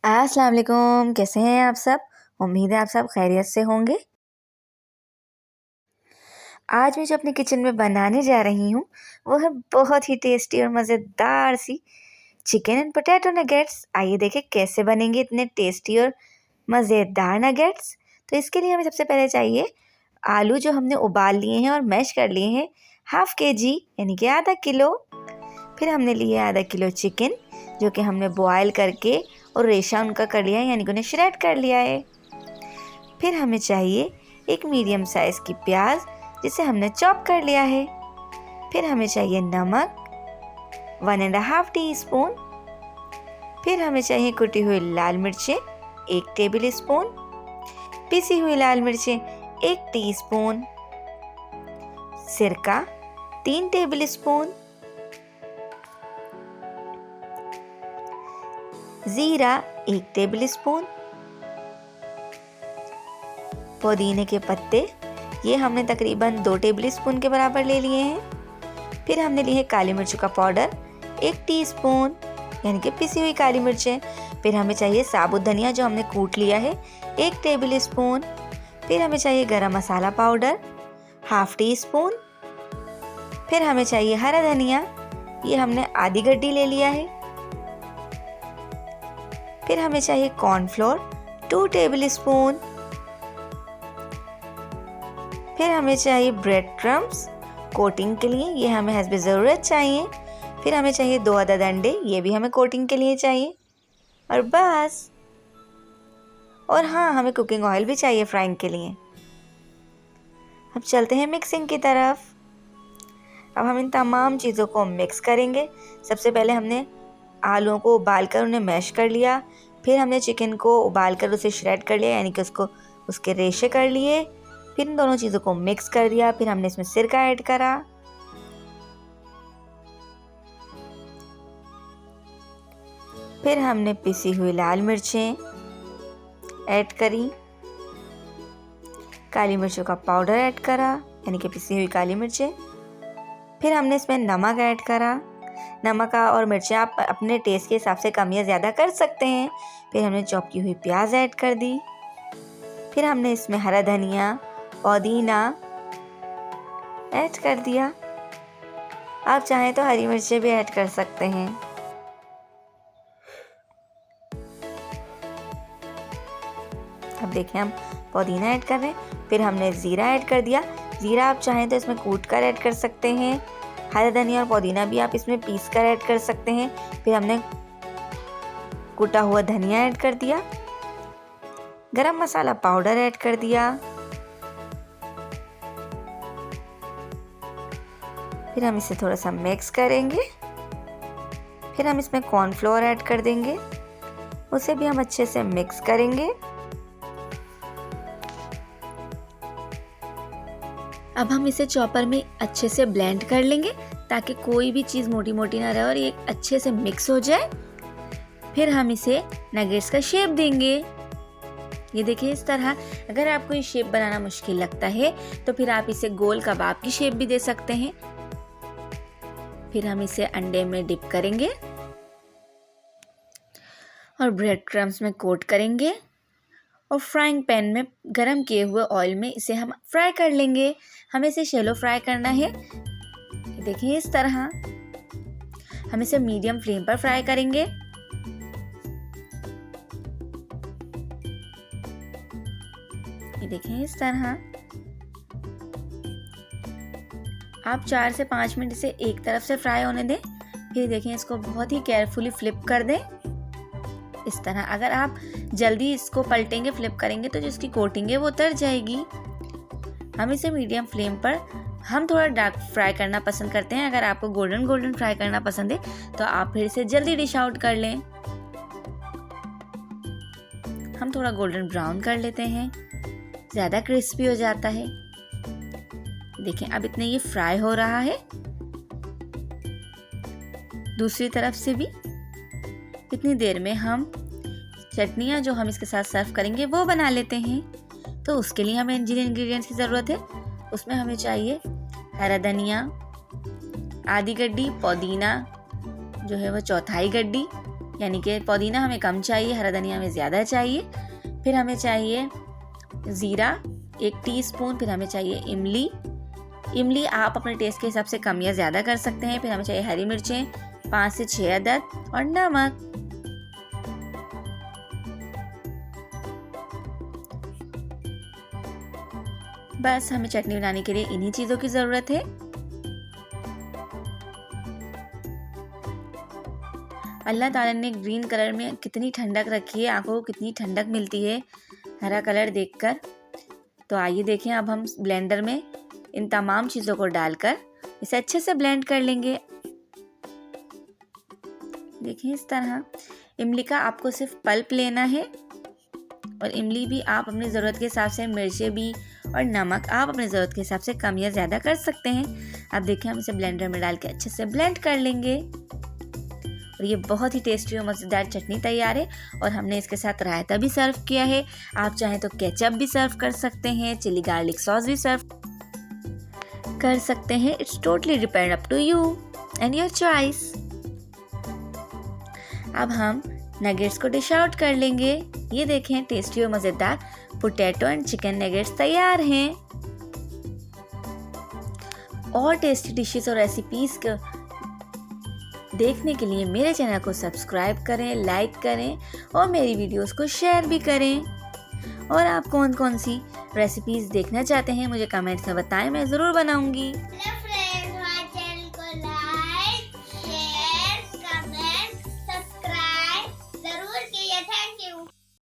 अस्सलाम वालेकुम, कैसे हैं आप सब? उम्मीद है आप सब खैरियत से होंगे। आज मैं जो अपने किचन में बनाने जा रही हूँ वो है बहुत ही टेस्टी और मज़ेदार सी चिकन एंड पोटैटो नगेट्स। आइए देखें कैसे बनेंगे इतने टेस्टी और मज़ेदार नगेट्स। तो इसके लिए हमें सबसे पहले चाहिए आलू जो हमने उबाल लिए हैं और मैश कर लिए हैं, हाफ़ केजी यानी कि आधा किलो। फिर हमने लिया आधा किलो चिकन जो कि हमने बॉयल करके और रेशा उनका कर लिया है, यानी कि उन्हें श्रेड कर लिया है। फिर हमें चाहिए एक मीडियम साइज़ की प्याज जिसे हमने चॉप कर लिया है। फिर हमें चाहिए नमक 1.5 टीस्पून। फिर हमें चाहिए कुटी हुई लाल मिर्चें 1 टेबल स्पून, पिसी हुई लाल मिर्चें 1 टीस्पून, सिरका 3 टेबल स्पून, ज़ीरा 1 टेबल स्पून, पुदीने के पत्ते ये हमने तकरीबन 2 टेबल स्पून के बराबर ले लिए हैं। फिर हमने लिए काली मिर्चों का पाउडर 1 टीस्पून यानी कि पिसी हुई काली मिर्चें। फिर हमें चाहिए साबुत धनिया जो हमने कूट लिया है 1 टेबल स्पून। फिर हमें चाहिए गरम मसाला पाउडर हाफ़ टीस्पून। फिर हमें चाहिए हरा धनिया, ये हमने आधी गड्डी ले लिया है। फिर हमें चाहिए कॉर्नफ्लोर 2 टेबल स्पून। फिर हमें चाहिए ब्रेड क्रम्स कोटिंग के लिए, ये हमें हस्ब ज़रूरत चाहिए। फिर हमें चाहिए 2 अदद अंडे, ये भी हमें कोटिंग के लिए चाहिए। और बस। और हाँ, हमें कुकिंग ऑयल भी चाहिए फ्राइंग के लिए। अब चलते हैं मिक्सिंग की तरफ। अब हम इन तमाम चीज़ों को मिक्स करेंगे। सबसे पहले हमने आलूओं को उबालकर उन्हें मैश कर लिया। फिर हमने चिकन को उबालकर उसे श्रेड कर लिया, यानी कि उसके रेशे कर लिए। फिर इन दोनों चीज़ों को मिक्स कर दिया। फिर हमने इसमें सिरका ऐड करा। फिर हमने पिसी हुई लाल मिर्चें ऐड करी, काली मिर्चों का पाउडर ऐड करा यानी कि पिसी हुई काली मिर्चें। फिर हमने इसमें नमक ऐड करा। नमक और मिर्चें आप अपने टेस्ट के हिसाब से कम या ज़्यादा कर सकते हैं। फिर हमने चॉप की हुई प्याज ऐड कर दी। फिर हमने इसमें हरा धनिया पुदीना ऐड कर दिया। आप चाहें तो हरी मिर्चें भी ऐड कर सकते हैं। अब देखें हम पुदीना ऐड कर रहे हैं। फिर हमने ज़ीरा ऐड कर दिया। ज़ीरा आप चाहें तो इसमें कूट कर ऐड कर सकते हैं। हरा धनिया और पुदीना भी आप इसमें पीस कर ऐड कर सकते हैं। फिर हमने कुटा हुआ धनिया ऐड कर दिया। गरम मसाला पाउडर ऐड कर दिया। फिर हम इसे थोड़ा सा मिक्स करेंगे। फिर हम इसमें कॉर्नफ्लोर ऐड कर देंगे, उसे भी हम अच्छे से मिक्स करेंगे। अब हम इसे चॉपर में अच्छे से ब्लेंड कर लेंगे ताकि कोई भी चीज़ मोटी मोटी ना रहे और ये अच्छे से मिक्स हो जाए। फिर हम इसे नगेट्स का शेप देंगे। ये देखिए इस तरह। अगर आपको ये शेप बनाना मुश्किल लगता है तो फिर आप इसे गोल कबाब की शेप भी दे सकते हैं। फिर हम इसे अंडे में डिप करेंगे और ब्रेड क्रम्स में कोट करेंगे और फ्राइंग पैन में गरम किए हुए ऑयल में इसे हम फ्राई कर लेंगे। हमें इसे शैलो फ्राई करना है। देखिए इस तरह हम इसे मीडियम फ्लेम पर फ्राई करेंगे। ये देखिए इस तरह आप 4 से 5 मिनट इसे एक तरफ से फ्राई होने दें। फिर देखें इसको बहुत ही केयरफुली फ्लिप कर दें इस तरह। अगर आप जल्दी इसको पलटेंगे फ्लिप करेंगे तो जो इसकी कोटिंग है वो उतर जाएगी। हम इसे मीडियम फ्लेम पर हम थोड़ा डार्क फ्राई करना पसंद करते हैं। अगर आपको गोल्डन फ्राई करना पसंद है तो आप फिर इसे जल्दी डिश आउट कर लें। हम थोड़ा गोल्डन ब्राउन कर लेते हैं, ज़्यादा क्रिस्पी हो जाता है। देखें अब इतने ये फ्राई हो रहा है। दूसरी तरफ से भी इतनी देर में हम चटनियाँ जो हम इसके साथ सर्व करेंगे वो बना लेते हैं। तो उसके लिए हमें जिन इंग्रेडिएंट्स की ज़रूरत है उसमें हमें चाहिए हरा धनिया आधी गड्डी, पुदीना जो है वो चौथाई गड्डी, यानी कि पुदीना हमें कम चाहिए, हरा धनिया हमें ज़्यादा चाहिए। फिर हमें चाहिए ज़ीरा 1 टीस्पून। फिर हमें चाहिए इमली आप अपने टेस्ट के हिसाब से कम या ज़्यादा कर सकते हैं। फिर हमें चाहिए हरी मिर्चें 5 से 6 अदद और नमक। बस हमें चटनी बनाने के लिए इन्हीं चीज़ों की ज़रूरत है। अल्लाह ताला ने ग्रीन कलर में कितनी ठंडक रखी है, आंखों को कितनी ठंडक मिलती है हरा कलर देखकर। तो आइए देखें, अब हम ब्लेंडर में इन तमाम चीज़ों को डालकर इसे अच्छे से ब्लेंड कर लेंगे। देखिए इस तरह इमली का आपको सिर्फ पल्प लेना है और इमली भी आप अपनी ज़रूरत के हिसाब से, मिर्चें भी और नमक आप अपनी ज़रूरत के हिसाब से कम या ज़्यादा कर सकते हैं। अब देखिए हम इसे ब्लेंडर में डाल के अच्छे से ब्लेंड कर लेंगे और ये बहुत ही टेस्टी और मज़ेदार चटनी तैयार है। और हमने इसके साथ रायता भी सर्व किया है। आप चाहें तो केचप भी सर्व कर सकते हैं, चिली गार्लिक सॉस भी सर्व कर सकते हैं। It's totally depend up to you and your choice. अब हम नगेट्स को डिश आउट कर लेंगे। ये देखें टेस्टी और मज़ेदार पोटैटो एंड चिकन नगेट्स तैयार हैं। और टेस्टी डिशेस और रेसिपीज़ को देखने के लिए मेरे चैनल को सब्सक्राइब करें, लाइक करें और मेरी वीडियोस को शेयर भी करें। और आप कौन कौन सी रेसिपीज़ देखना चाहते हैं मुझे कमेंट्स में बताएं, मैं ज़रूर बनाऊंगी।